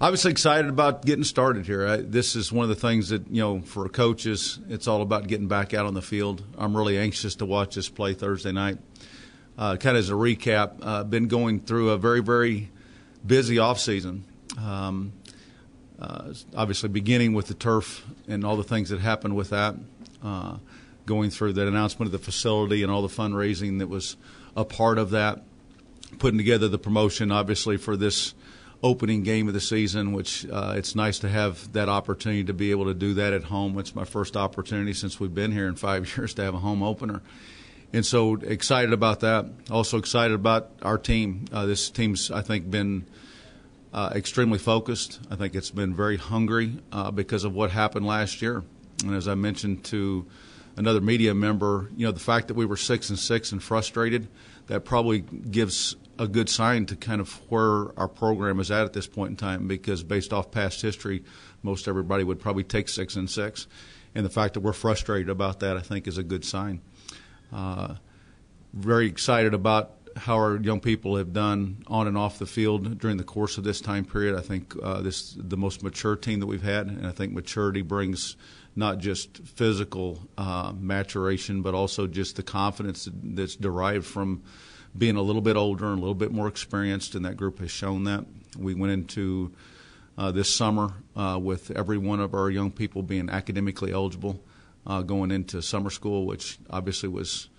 Obviously excited about getting started here. This is one of the things that, for coaches, it's all about getting back out on the field. I'm really anxious to watch this play Thursday night. Kind of as a recap, been going through a very, very busy offseason. Obviously beginning with the turf and all the things that happened with that, going through that announcement of the facility and all the fundraising that was a part of that, putting together the promotion, obviously, for this opening game of the season, which it's nice to have that opportunity to be able to do that at home. It's my first opportunity since we've been here in 5 years to have a home opener. And so excited about that. Also excited about our team. This team's, I think, been extremely focused. I think it's been very hungry because of what happened last year. And as I mentioned to another media member, the fact that we were 6-6 and frustrated, that probably gives a good sign to kind of where our program is at this point in time, because based off past history, most everybody would probably take 6-6. And the fact that we're frustrated about that, I think, is a good sign. Very excited about how our young people have done on and off the field during the course of this time period. I think this is the most mature team that we've had, and I think maturity brings not just physical maturation, but also just the confidence that's derived from being a little bit older and a little bit more experienced, and that group has shown that. We went into this summer with every one of our young people being academically eligible going into summer school, which obviously was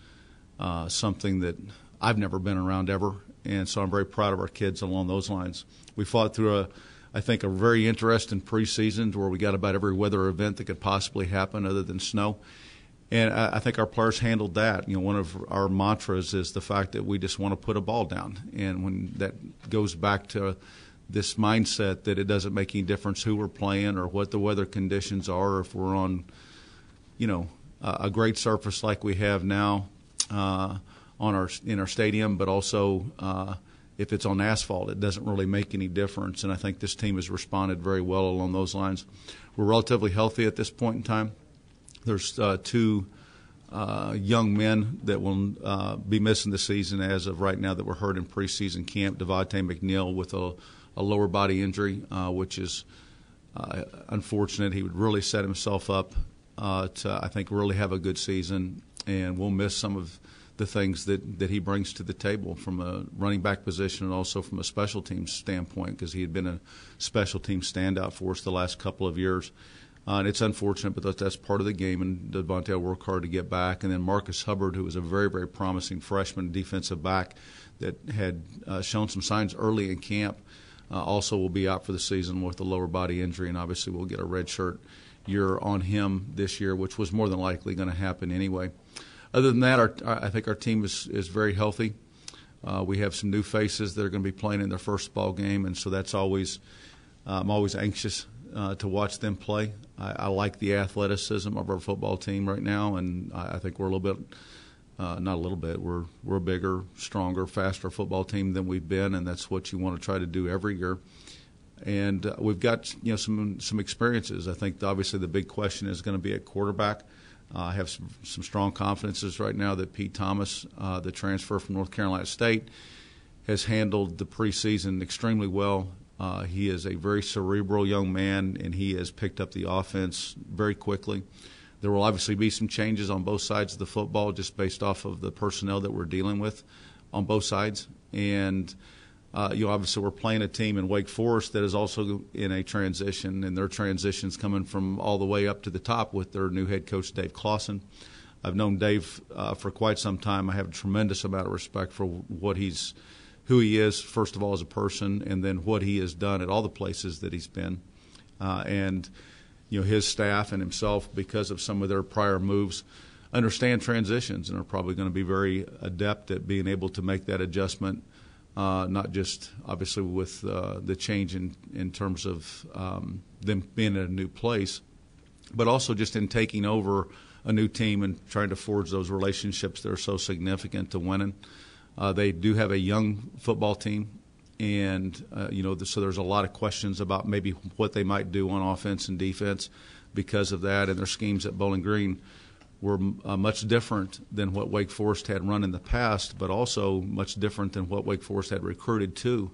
something that I've never been around ever, and so I'm very proud of our kids along those lines. We fought through I think a very interesting preseason where we got about every weather event that could possibly happen other than snow. And I think our players handled that. One of our mantras is the fact that we just want to put a ball down. And when that goes back to this mindset that it doesn't make any difference who we're playing or what the weather conditions are, or if we're on, a great surface like we have now in our stadium, but also if it's on asphalt, it doesn't really make any difference. And I think this team has responded very well along those lines. We're relatively healthy at this point in time. There's two young men that will be missing the season as of right now that were hurt in preseason camp. Devontae McNeil with a lower body injury, which is unfortunate. He would really set himself up to, I think, really have a good season, and we'll miss some of the things that he brings to the table from a running back position and also from a special teams standpoint, because he had been a special team standout for us the last couple of years. And it's unfortunate, but that's part of the game, and Devontae will work hard to get back. And then Marcus Hubbard, who was a very, very promising freshman defensive back that had shown some signs early in camp, also will be out for the season with a lower body injury, and obviously we'll get a red shirt year on him this year, which was more than likely going to happen anyway. Other than that, I think our team is very healthy. We have some new faces that are going to be playing in their first ball game, and so that's always I'm always anxious to watch them play. I like the athleticism of our football team right now, and I think we're a little bit, not a little bit, we're a bigger, stronger, faster football team than we've been, and that's what you want to try to do every year. And we've got some experiences. I think obviously the big question is going to be at quarterback. I have some strong confidences right now that Pete Thomas, the transfer from North Carolina State, has handled the preseason extremely well. He is a very cerebral young man, and he has picked up the offense very quickly. There will obviously be some changes on both sides of the football just based off of the personnel that we're dealing with on both sides. And obviously we're playing a team in Wake Forest that is also in a transition, and their transition's coming from all the way up to the top with their new head coach, Dave Clawson. I've known Dave for quite some time. I have a tremendous amount of respect for who he is, first of all, as a person, and then what he has done at all the places that he's been. And his staff and himself, because of some of their prior moves, understand transitions and are probably going to be very adept at being able to make that adjustment. Not just obviously with the change in terms of them being in a new place, but also just in taking over a new team and trying to forge those relationships that are so significant to winning. They do have a young football team, and so there's a lot of questions about maybe what they might do on offense and defense because of that, and their schemes at Bowling Green were much different than what Wake Forest had run in the past, but also much different than what Wake Forest had recruited to.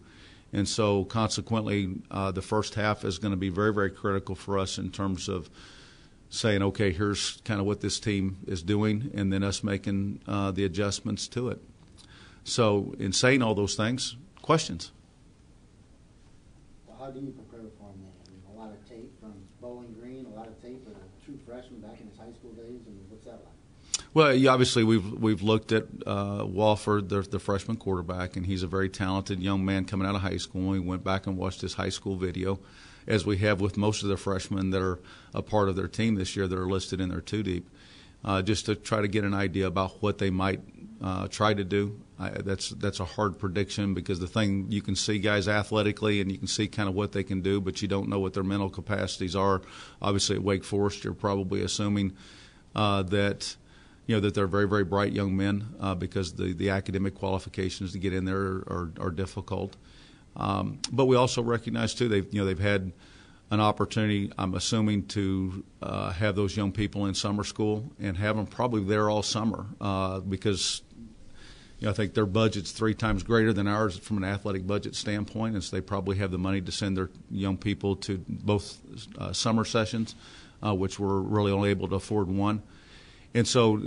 And so consequently, the first half is going to be very, very critical for us in terms of saying, okay, here's kind of what this team is doing, and then us making the adjustments to it. So in saying all those things, questions? Well, how do you prepare for him then? I mean, a lot of tape from Bowling Green, a lot of tape with a true freshman back in his high school days. I mean, what's that like? Well, yeah, obviously we've looked at Walford, the freshman quarterback, and he's a very talented young man coming out of high school. We went back and watched his high school video, as we have with most of the freshmen that are a part of their team this year that are listed in their two deep, just to try to get an idea about what they might try to do. That's a hard prediction because the thing, you can see guys athletically and you can see kind of what they can do, but you don't know what their mental capacities are. Obviously at Wake Forest, you're probably assuming that they're very, very bright young men because the academic qualifications to get in there are difficult. But we also recognize too they've had an opportunity, I'm assuming, to have those young people in summer school and have them probably there all summer because I think their budget's 3 times greater than ours from an athletic budget standpoint, and so they probably have the money to send their young people to both summer sessions, which we're really only able to afford one. And so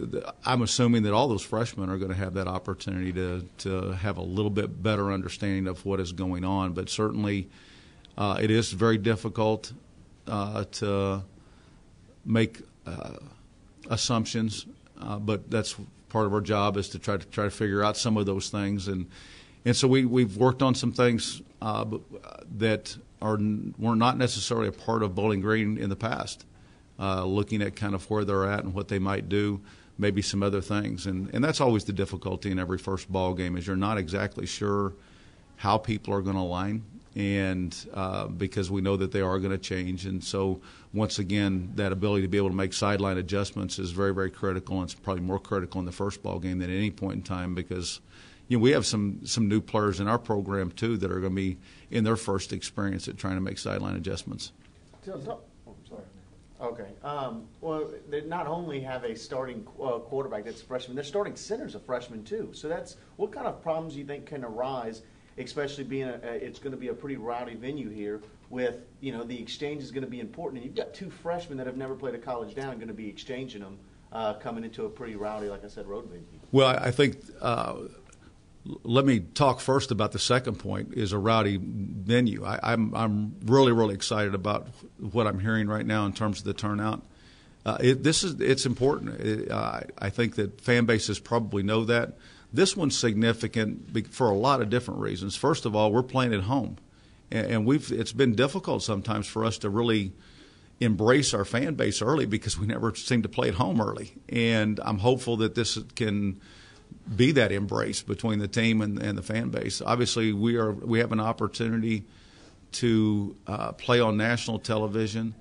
I'm assuming that all those freshmen are going to have that opportunity to have a little bit better understanding of what is going on. But certainly it is very difficult to make assumptions, but that's part of our job is to try to figure out some of those things. And so we've worked on some things that were not necessarily a part of Bowling Green in the past. Looking at kind of where they're at and what they might do, maybe some other things. And that's always the difficulty in every first ball game is you're not exactly sure how people are going to align, and because we know that they are going to change. And so once again, that ability to be able to make sideline adjustments is very, very critical, and it's probably more critical in the first ball game than at any point in time because we have some new players in our program too that are going to be in their first experience at trying to make sideline adjustments. Okay. Well, they not only have a starting quarterback that's a freshman, their starting center's a freshman too. So that's what kind of problems you think can arise, especially being it's going to be a pretty rowdy venue here with, the exchange is going to be important. And you've got 2 freshmen that have never played a college down and going to be exchanging them coming into a pretty rowdy, like I said, road venue. Well, I think let me talk first about the second point is a rowdy venue. I'm really, really excited about what I'm hearing right now in terms of the turnout. It's important. I think that fan bases probably know that. This one's significant for a lot of different reasons. First of all, we're playing at home, and it's been difficult sometimes for us to really embrace our fan base early because we never seem to play at home early. And I'm hopeful that this can be that embrace between the team and the fan base. Obviously, we have an opportunity to play on national television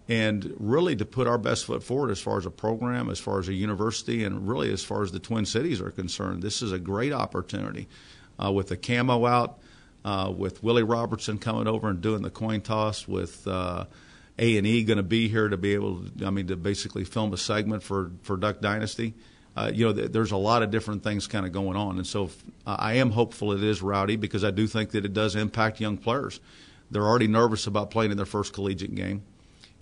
and really to put our best foot forward as far as a program, as far as a university, and really as far as the Twin Cities are concerned. This is a great opportunity with the camo out, with Willie Robertson coming over and doing the coin toss, with A&E going to be here to be able to basically film a segment for Duck Dynasty. There's a lot of different things kind of going on. And so I am hopeful it is rowdy because I do think that it does impact young players. They're already nervous about playing in their first collegiate game,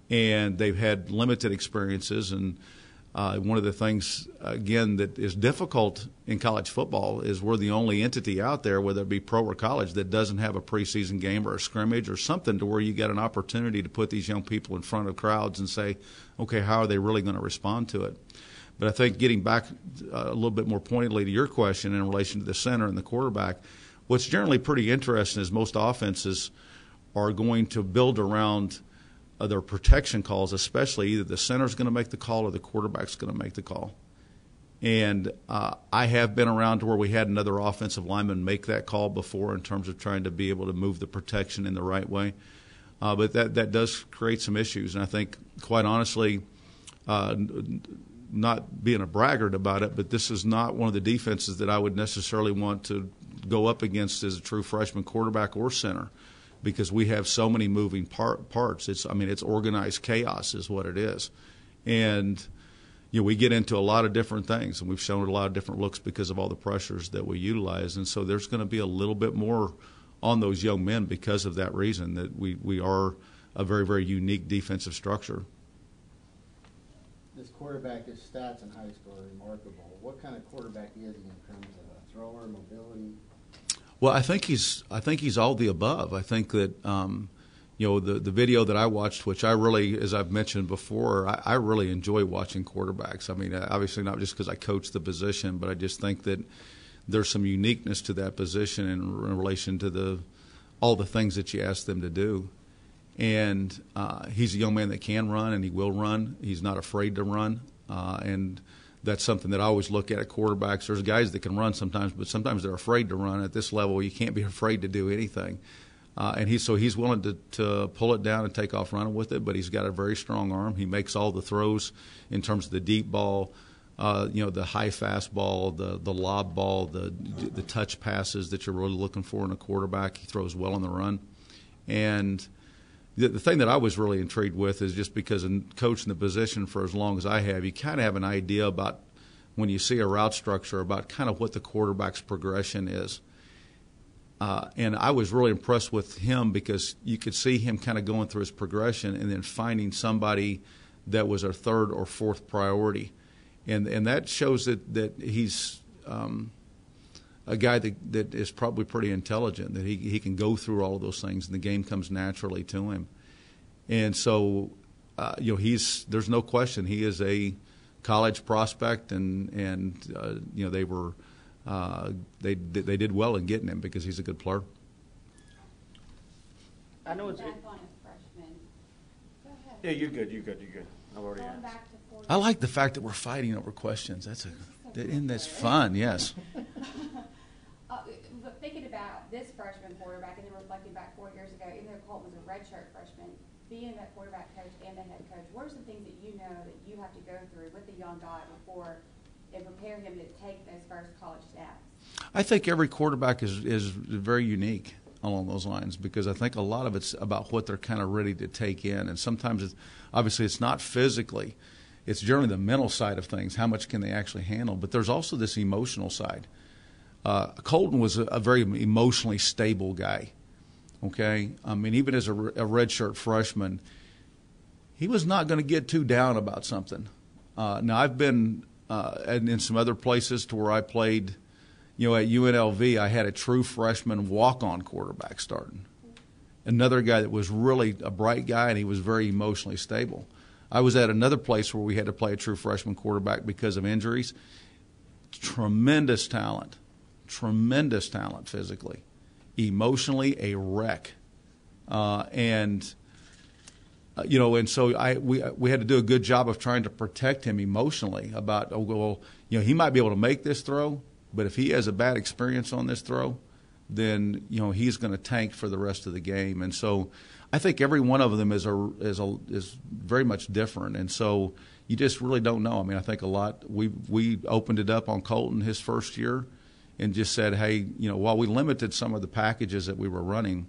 and they've had limited experiences. And one of the things, again, that is difficult in college football is we're the only entity out there, whether it be pro or college, that doesn't have a preseason game or a scrimmage or something to where you get an opportunity to put these young people in front of crowds and say, okay, how are they really going to respond to it? But I think getting back a little bit more pointedly to your question in relation to the center and the quarterback, what's generally pretty interesting is most offenses are going to build around their protection calls, especially either the center's going to make the call or the quarterback's going to make the call. And I have been around to where we had another offensive lineman make that call before in terms of trying to be able to move the protection in the right way. But that does create some issues. And I think, quite honestly, not being a braggart about it, but this is not one of the defenses that I would necessarily want to go up against as a true freshman quarterback or center because we have so many moving parts. It's organized chaos is what it is. And we get into a lot of different things, and we've shown a lot of different looks because of all the pressures that we utilize. And so there's going to be a little bit more on those young men because of that reason, that we are a very, very unique defensive structure. This quarterback, his stats in high school are remarkable. What kind of quarterback is he in terms of a thrower, mobility? Well, I think he's all the above. I think that the video that I watched, which I really, as I've mentioned before, I really enjoy watching quarterbacks. I mean, obviously not just because I coach the position, but I just think that there's some uniqueness to that position in relation to all the things that you ask them to do. And he's a young man that can run, and he will run. He's not afraid to run, and that's something that I always look at quarterbacks. There's guys that can run sometimes, but sometimes they're afraid to run. At this level, you can't be afraid to do anything. And he's willing to pull it down and take off running with it, but he's got a very strong arm. He makes all the throws in terms of the deep ball, the high fastball, the lob ball, the touch passes that you're really looking for in a quarterback. He throws well on the run. And the thing that I was really intrigued with is just because in coaching the position for as long as I have, you kind of have an idea about when you see a route structure about kind of what the quarterback's progression is. And I was really impressed with him because you could see him kind of going through his progression and then finding somebody that was a third or fourth priority. And that shows that he's a guy that is probably pretty intelligent, that he can go through all of those things and the game comes naturally to him. And so, there's no question he is a college prospect, and they did well in getting him because he's a good player. I know it's back on a freshman. Go ahead. Yeah, you're good. I've already asked. I like the fact that we're fighting over questions. That's fun. Yes. But thinking about this freshman quarterback and then reflecting back 4 years ago, even though Colton was a redshirt freshman, being that quarterback coach and the head coach, what are some things that you know that you have to go through with the young guy before and prepare him to take those first college steps? I think every quarterback is very unique along those lines because I think a lot of it's about what they're kind of ready to take in, and sometimes it's not physically. It's generally the mental side of things. How much can they actually handle? But there's also this emotional side. Colton was a very emotionally stable guy. Okay, I mean, even as a redshirt freshman, he was not going to get too down about something. Now, I've been in some other places to where I played. At UNLV, I had a true freshman walk-on quarterback starting. Another guy that was really a bright guy, and he was very emotionally stable. I was at another place where we had to play a true freshman quarterback because of injuries. Tremendous talent physically, emotionally a wreck, and so we had to do a good job of trying to protect him emotionally about he might be able to make this throw, but if he has a bad experience on this throw, then he's going to tank for the rest of the game. And so I think every one of them is very much different, and so you just really don't know. I mean, I think a lot. We opened it up on Colton his first year, and just said, hey, while we limited some of the packages that we were running,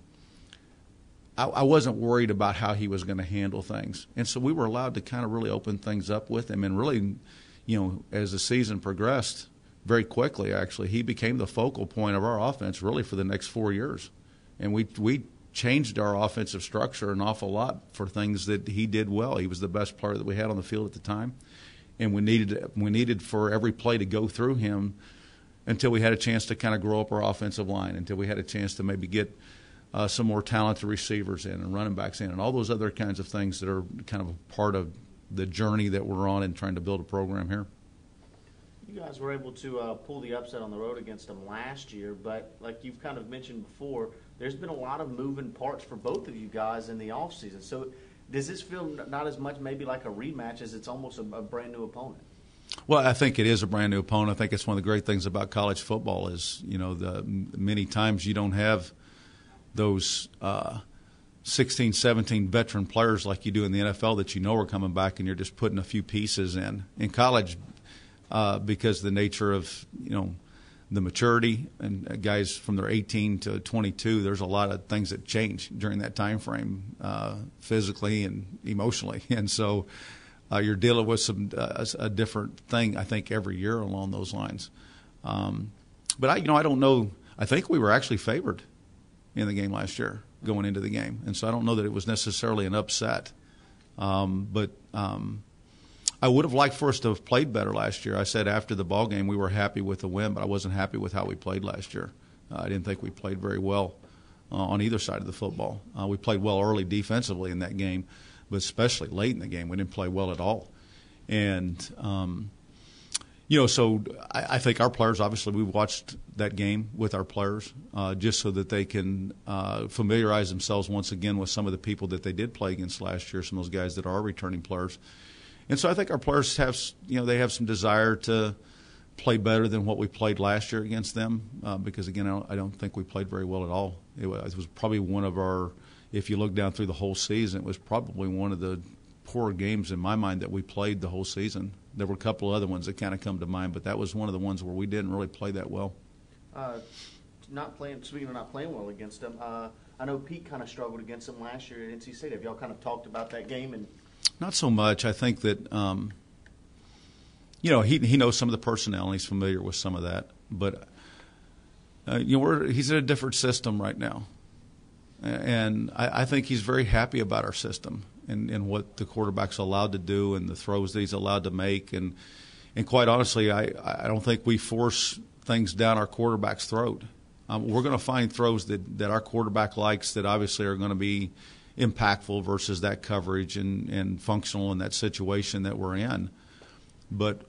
I wasn't worried about how he was going to handle things, and so we were allowed to kind of really open things up with him, and really, as the season progressed, very quickly actually, he became the focal point of our offense really for the next 4 years, and we changed our offensive structure an awful lot for things that he did well. He was the best player that we had on the field at the time, and we needed for every play to go through him until we had a chance to kind of grow up our offensive line, until we had a chance to maybe get some more talented receivers in and running backs in and all those other kinds of things that are kind of a part of the journey that we're on in trying to build a program here. You guys were able to pull the upset on the road against them last year, but like you've kind of mentioned before, there's been a lot of moving parts for both of you guys in the offseason. So does this feel not as much maybe like a rematch as it's almost a brand new opponent? Well, I think it is a brand new opponent. I think it's one of the great things about college football is, many times you don't have those 16, 17 veteran players like you do in the NFL that are coming back and you're just putting a few pieces in. In college, because the nature of, the maturity and guys from their 18 to 22, there's a lot of things that change during that time frame, physically and emotionally. And so you're dealing with a different thing, I think, every year along those lines. But I don't know. I think we were actually favored in the game last year going into the game. And so I don't know that it was necessarily an upset. But I would have liked for us to have played better last year. I said after the ball game we were happy with the win, but I wasn't happy with how we played last year. I didn't think we played very well on either side of the football. We played well early defensively in that game, but especially late in the game we didn't play well at all. And so I think our players, obviously we've watched that game with our players just so that they can familiarize themselves once again with some of the people that they did play against last year, some of those guys that are returning players. And so I think our players have, they have some desire to play better than what we played last year against them because, again, I don't think we played very well at all. It was probably one of our, if you look down through the whole season, it was probably one of the poor games in my mind that we played the whole season. There were a couple of other ones that kind of come to mind, but that was one of the ones where we didn't really play that well. Speaking of not playing well against them, I know Pete kind of struggled against them last year at NC State. Have y'all kind of talked about that game? And not so much. I think that he knows some of the personnel and he's familiar with some of that, but he's in a different system right now, and I think he's very happy about our system and what the quarterback's allowed to do and the throws that he's allowed to make, and quite honestly, I don't think we force things down our quarterback's throat. We're going to find throws that our quarterback likes that obviously are going to be impactful versus that coverage and functional in that situation that we're in. But,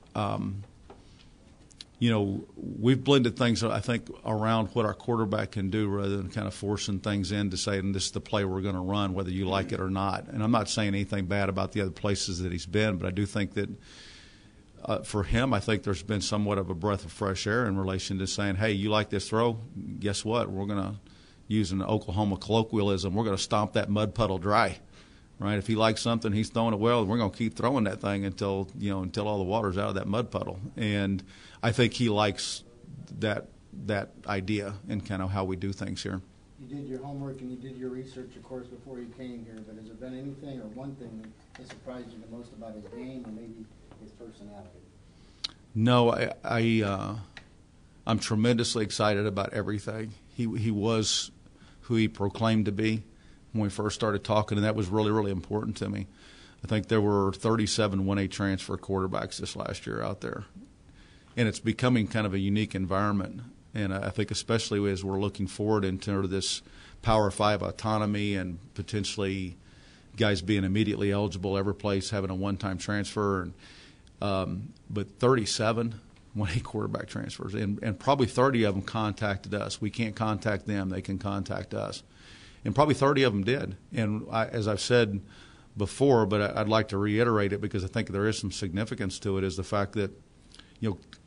we've blended things, I think, around what our quarterback can do rather than kind of forcing things in to say, and this is the play we're going to run, whether you like it or not. And I'm not saying anything bad about the other places that he's been, but I do think that for him, I think there's been somewhat of a breath of fresh air in relation to saying, hey, you like this throw? Guess what? We're going to use an Oklahoma colloquialism. We're going to stomp that mud puddle dry, right? If he likes something, he's throwing it well. We're going to keep throwing that thing until all the water's out of that mud puddle. And I think he likes that idea and kind of how we do things here. You did your homework and you did your research, of course, before you came here. But has there been anything or one thing that surprised you the most about his game or maybe his personality? No, I'm tremendously excited about everything. He was who he proclaimed to be when we first started talking, and that was really, really important to me. I think there were 37 1A transfer quarterbacks this last year out there, and it's becoming kind of a unique environment. And I think especially as we're looking forward into this Power 5 autonomy and potentially guys being immediately eligible every place, having a one-time transfer, but 37 1A quarterback transfers, and probably 30 of them contacted us. We can't contact them; they can contact us, and probably 30 of them did. And as I've said before, but I'd like to reiterate it because I think there is some significance to it, is the fact that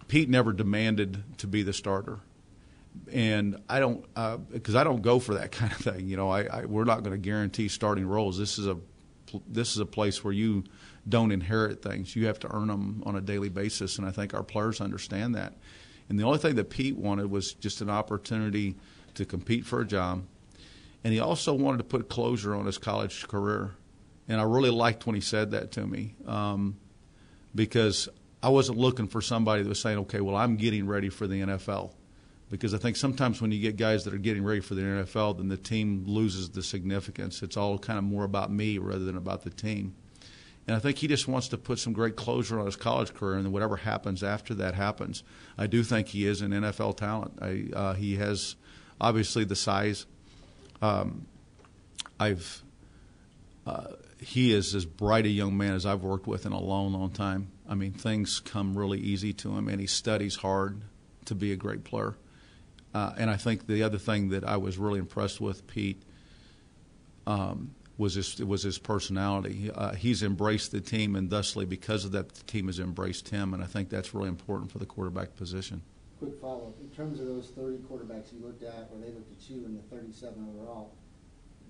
Pete never demanded to be the starter, and I don't because I don't go for that kind of thing. We're not going to guarantee starting roles. This is a place where you don't inherit things. You have to earn them on a daily basis, and I think our players understand that. And the only thing that Pete wanted was just an opportunity to compete for a job, and he also wanted to put closure on his college career. And I really liked when he said that to me because I wasn't looking for somebody that was saying, okay, well, I'm getting ready for the NFL. Because I think sometimes when you get guys that are getting ready for the NFL, then the team loses the significance. It's all kind of more about me rather than about the team. And I think he just wants to put some great closure on his college career, and then whatever happens after that happens. I do think he is an NFL talent. He has obviously the size. He is as bright a young man as I've worked with in a long, long time. I mean, things come really easy to him, and he studies hard to be a great player. And I think the other thing that I was really impressed with Pete was his personality. He's embraced the team, and thusly, because of that, the team has embraced him, and I think that's really important for the quarterback position. Quick follow-up. In terms of those 30 quarterbacks you looked at, or they looked at you in the 37 overall,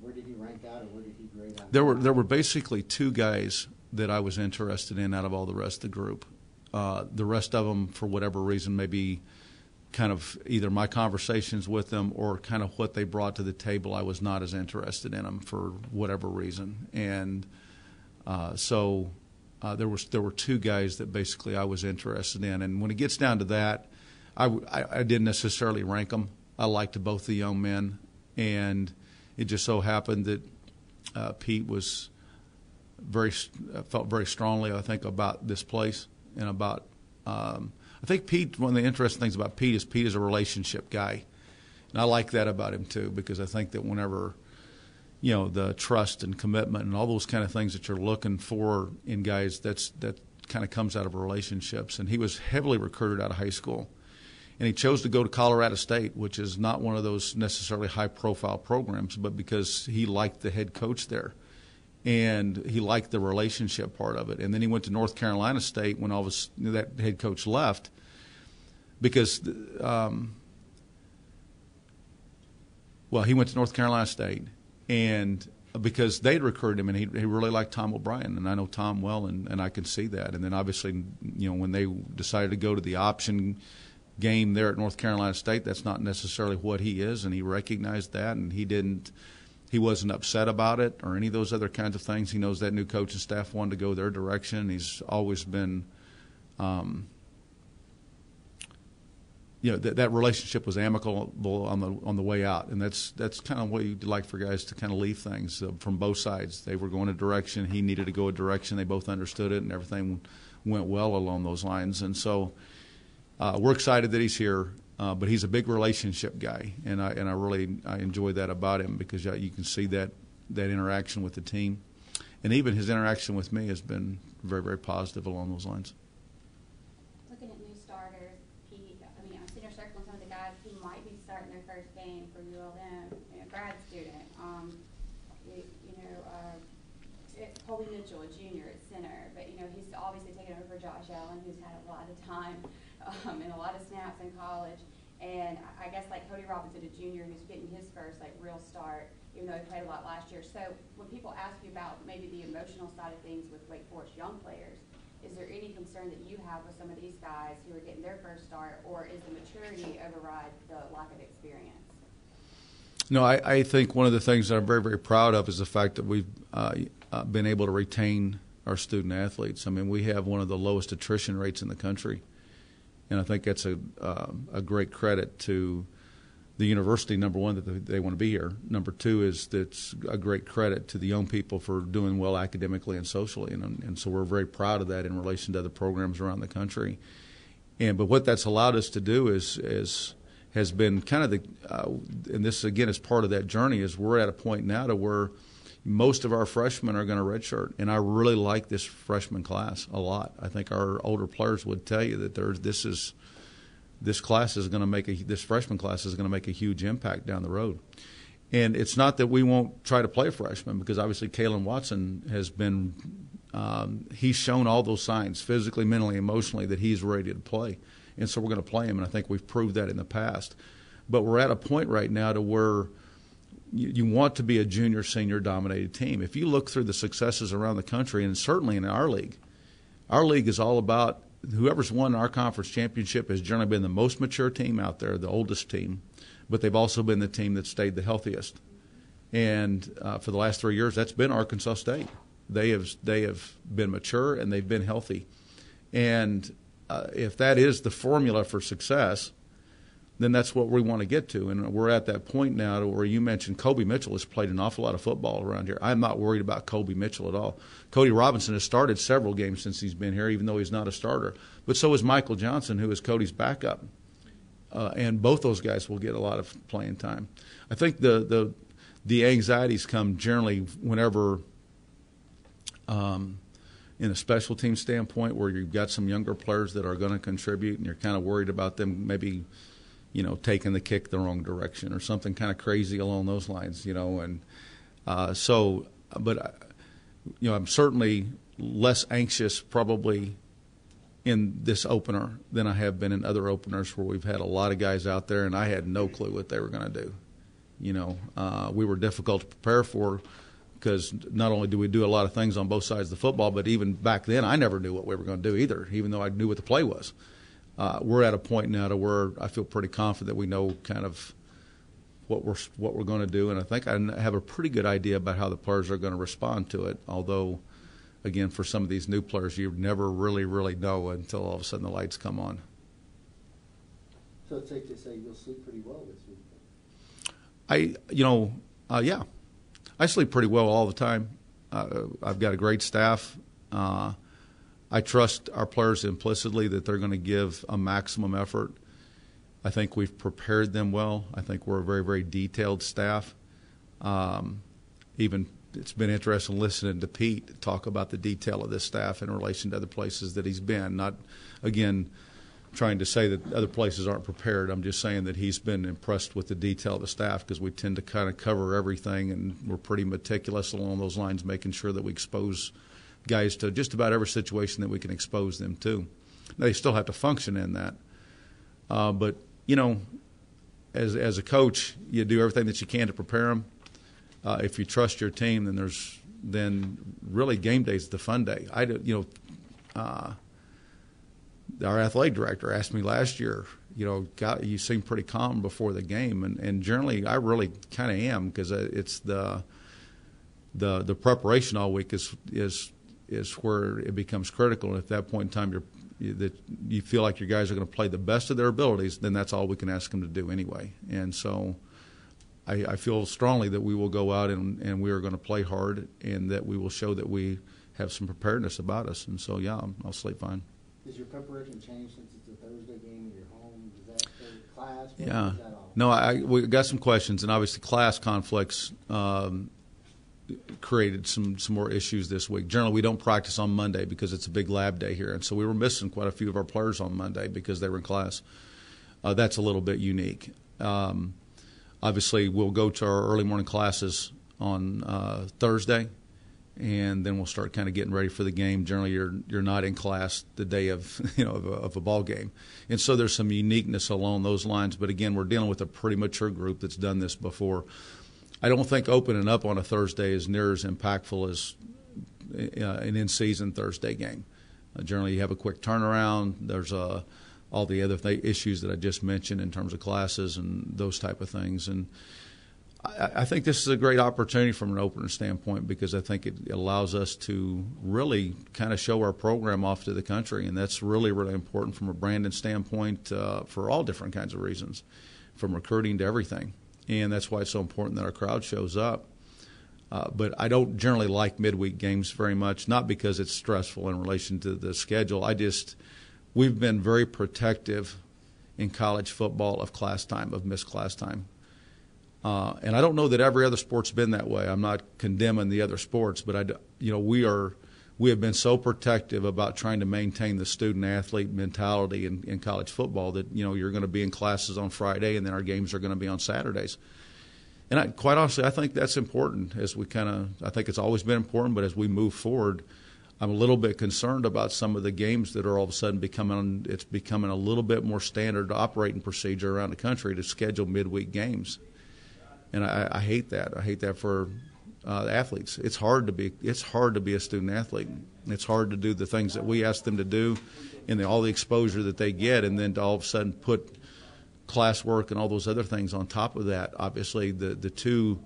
where did he rank out, or where did he grade out? There were basically two guys that I was interested in out of all the rest of the group. The rest of them, for whatever reason, maybe kind of either my conversations with them or kind of what they brought to the table, I was not as interested in them for whatever reason. And so there were two guys that basically I was interested in. And when it gets down to that, I didn't necessarily rank them. I liked both the young men, And it just so happened that Pete was felt very strongly, I think, about this place and about. I think Pete. One of the interesting things about Pete is a relationship guy, and I like that about him too, because I think that whenever, the trust and commitment and all those kind of things that you're looking for in guys, that kind of comes out of relationships. And he was heavily recruited out of high school. And he chose to go to Colorado State, which is not one of those necessarily high-profile programs, but because he liked the head coach there. And he liked the relationship part of it. And then he went to North Carolina State when that head coach left, because, he went to North Carolina State, and because they'd recruited him, and he really liked Tom O'Brien, and I know Tom well, and I can see that. And then obviously, when they decided to go to the option game there at North Carolina State, that's not necessarily what he is, and he recognized that, and he wasn't upset about it or any of those other kinds of things. He knows that new coaching staff wanted to go their direction. He's always been, that relationship was amicable on the way out, and that's kind of what you'd like for guys to kind of leave things from both sides. They were going a direction, he needed to go a direction. They both understood it, and everything went well along those lines. And so. We're excited that he's here, but he's a big relationship guy, and I enjoy that about him, because you can see that interaction with the team, and even his interaction with me has been very, very positive along those lines. Looking at new starters, Pete, I'm sitting here circling some of the guys who might be starting their first game for ULM, grad student. Colby Mitchell, a junior at center, but he's obviously taken over for Josh Allen, who's had a lot of time and a lot of snaps in college. And I guess like Cody Robinson, a junior, who's getting his first real start, even though he played a lot last year. So when people ask you about maybe the emotional side of things with Wake Forest young players, is there any concern that you have with some of these guys who are getting their first start, or is the maturity override the lack of experience? No, I think one of the things that I'm very, very proud of is the fact that we've been able to retain our student athletes. We have one of the lowest attrition rates in the country, and I think that's a great credit to the university. Number one, that they want to be here. Number two is that's a great credit to the young people for doing well academically and socially, and so we're very proud of that in relation to other programs around the country. But what that's allowed us to do has been kind of and this again is part of that journey, is we're at a point now to where most of our freshmen are going to redshirt, and I really like this freshman class a lot. I think our older players would tell you that this freshman class is going to make a huge impact down the road. And it's not that we won't try to play freshmen, because obviously Kalen Watson has been he's shown all those signs physically, mentally, emotionally that he's ready to play. And so we're going to play him, and I think we've proved that in the past. But we're at a point right now to where you want to be a junior, senior dominated team. If you look through the successes around the country, and certainly in our league is all about whoever's won our conference championship has generally been the most mature team out there, the oldest team, but they've also been the team that stayed the healthiest. And for the last 3 years, that's been Arkansas State. They have been mature and they've been healthy. And if that is the formula for success, then that's what we want to get to. And we're at that point now to where you mentioned Kobe Mitchell has played an awful lot of football around here. I'm not worried about Kobe Mitchell at all. Cody Robinson has started several games since he's been here, even though he's not a starter. But so is Michael Johnson, who is Cody's backup. And both those guys will get a lot of playing time. I think the anxieties come generally whenever in a special team standpoint, where you've got some younger players that are going to contribute and you're kind of worried about them maybe – taking the kick the wrong direction or something kind of crazy along those lines, and I'm certainly less anxious probably in this opener than I have been in other openers where we've had a lot of guys out there and I had no clue what they were going to do. We were difficult to prepare for, because not only do we do a lot of things on both sides of the football, but even back then I never knew what we were going to do either, even though I knew what the play was. We're at a point now to where I feel pretty confident that we know kind of what we're going to do, and I think I have a pretty good idea about how the players are going to respond to it. Although, again, for some of these new players, you never really, really know until all of a sudden the lights come on. So it's safe to say you'll sleep pretty well this week. Yeah, I sleep pretty well all the time. I've got a great staff. I trust our players implicitly that they're going to give a maximum effort. I think we've prepared them well. I think we're a very, very detailed staff. Even it's been interesting listening to Pete talk about the detail of this staff in relation to other places that he's been. Not, again, trying to say that other places aren't prepared. I'm just saying that he's been impressed with the detail of the staff because we tend to kind of cover everything, and we're pretty meticulous along those lines, making sure that we expose guys to just about every situation that we can expose them to. They still have to function in that. But, as a coach, you do everything that you can to prepare them. If you trust your team, then really game day is the fun day. Our athletic director asked me last year, you seem pretty calm before the game, and generally I really kind of am because it's the preparation all week is where it becomes critical. And at that point in time, you feel like your guys are going to play the best of their abilities, then that's all we can ask them to do anyway. And so I feel strongly that we will go out and we are going to play hard, and that we will show that we have some preparedness about us. And so, yeah, I'll sleep fine. Does your preparation change since it's a Thursday game and you're home? Does that go to class? Yeah. No, we got some questions, and obviously class conflicts created some more issues this week. Generally, we don't practice on Monday because it's a big lab day here, and so we were missing quite a few of our players on Monday because they were in class. That's a little bit unique. Obviously, we'll go to our early morning classes on Thursday, and then we'll start kind of getting ready for the game. Generally, you're not in class the day of of a ball game, and so there's some uniqueness along those lines. But again, we're dealing with a pretty mature group that's done this before. I don't think opening up on a Thursday is near as impactful as an in-season Thursday game. Generally, you have a quick turnaround. There's all the other issues that I just mentioned in terms of classes and those type of things. And I think this is a great opportunity from an opener standpoint because I think it allows us to really kind of show our program off to the country, and that's really, really important from a branding standpoint for all different kinds of reasons, from recruiting to everything. And that's why it's so important that our crowd shows up. But I don't generally like midweek games very much, not because it's stressful in relation to the schedule. We've been very protective in college football of class time, of missed class time. And I don't know that every other sport's been that way. I'm not condemning the other sports, but we have been so protective about trying to maintain the student-athlete mentality in college football that, you're going to be in classes on Friday and then our games are going to be on Saturdays. And quite honestly, I think that's important I think it's always been important, but as we move forward, I'm a little bit concerned about some of the games that are all of a sudden becoming a little bit more standard operating procedure around the country to schedule midweek games. And I hate that. I hate that for athletes. It's hard to be a student athlete. It's hard to do the things that we ask them to do, and all the exposure that they get, and then to all of a sudden put classwork and all those other things on top of that. Obviously, the two,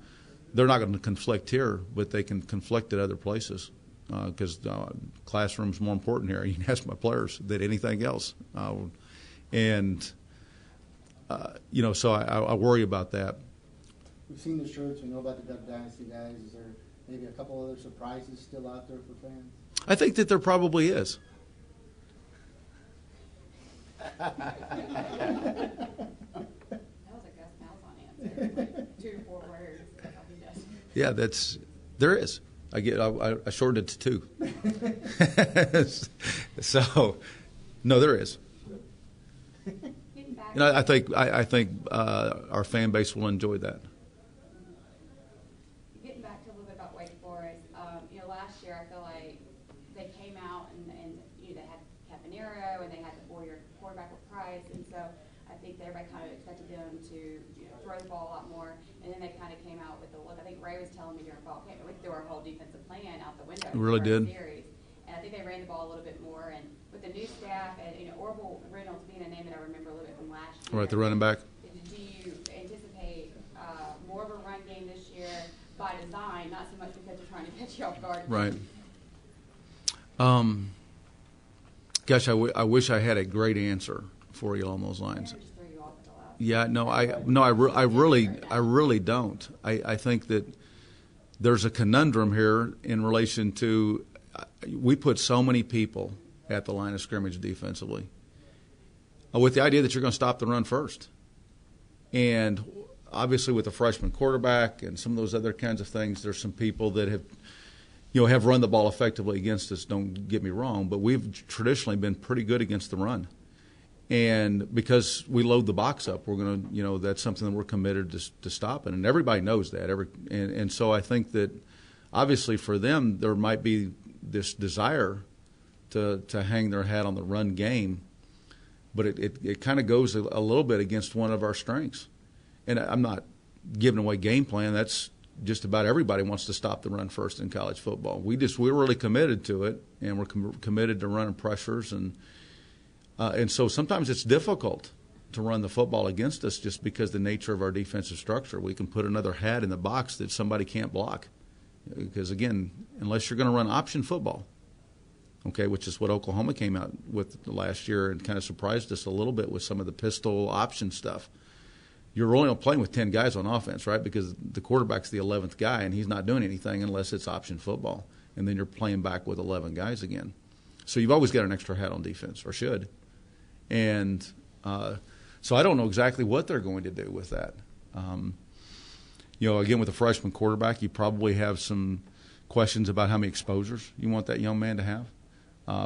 they're not going to conflict here, but they can conflict at other places because classroom's more important here. You can ask my players than anything else, so I worry about that. We've seen the shirts. We know about the Duck Dynasty guys. Is there maybe a couple other surprises still out there for fans? I think that there probably is. That was a Gus Malzahn answer. Like 2 to 4 words. Yeah, there is. I shortened it to 2. So, no, there is. I think our fan base will enjoy that. Getting back to a little bit about Wake Forest, last year I feel like they came out and they had Caponero and they had the 4-year quarterback with Price, and so I think everybody kind of expected them to throw the ball a lot more, and then they kind of came out with the look. I think Ray was telling me during fall camp we threw our whole defensive plan out the window. It really did. Series. And I think they ran the ball a little bit more, and with the new staff and Orville Reynolds being a name that I remember a little bit from last year. Right, the running back. Do you anticipate more of a run game this year by design, not so much because they're trying to catch you off guard? Right. Gosh, I wish I had a great answer for you along those lines. Just throw you off at the last Yeah, no, I really don't. I think that there's a conundrum here in relation to we put so many people at the line of scrimmage defensively with the idea that you're going to stop the run first. And obviously with a freshman quarterback and some of those other kinds of things, there's some people that have run the ball effectively against us, don't get me wrong, but we've traditionally been pretty good against the run. And because we load the box up, we're going to, that's something that we're committed to stopping. And everybody knows that. And so I think that obviously for them, there might be this desire to hang their hat on the run game, but it kind of goes a little bit against one of our strengths. And I'm not giving away game plan. That's just about everybody wants to stop the run first in college football. We're really committed to it, and we're committed to running pressures, and so sometimes it's difficult to run the football against us just because the nature of our defensive structure. We can put another hat in the box that somebody can't block. Because, again, unless you're going to run option football, okay, which is what Oklahoma came out with last year and kind of surprised us a little bit with some of the pistol option stuff. You're only playing with 10 guys on offense, right, because the quarterback's the 11th guy, and he's not doing anything unless it's option football. And then you're playing back with 11 guys again. So you've always got an extra hat on defense, or should. And so I don't know exactly what they're going to do with that. Again, with a freshman quarterback, you probably have some questions about how many exposures you want that young man to have,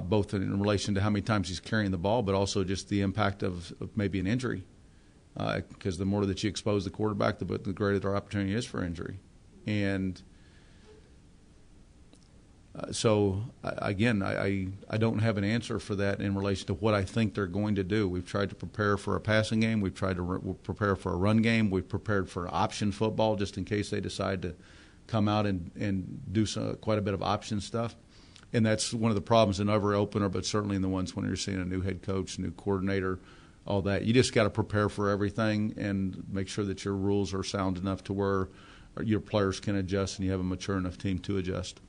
both in relation to how many times he's carrying the ball, but also just the impact of maybe an injury. Because the more that you expose the quarterback, the greater their opportunity is for injury. And so, again, I don't have an answer for that in relation to what I think they're going to do. We've tried to prepare for a passing game. We've tried to prepare for a run game. We've prepared for option football just in case they decide to come out and do quite a bit of option stuff. And that's one of the problems in every opener, but certainly in the ones when you're seeing a new head coach, new coordinator, all that. You just got to prepare for everything and make sure that your rules are sound enough to where your players can adjust and you have a mature enough team to adjust.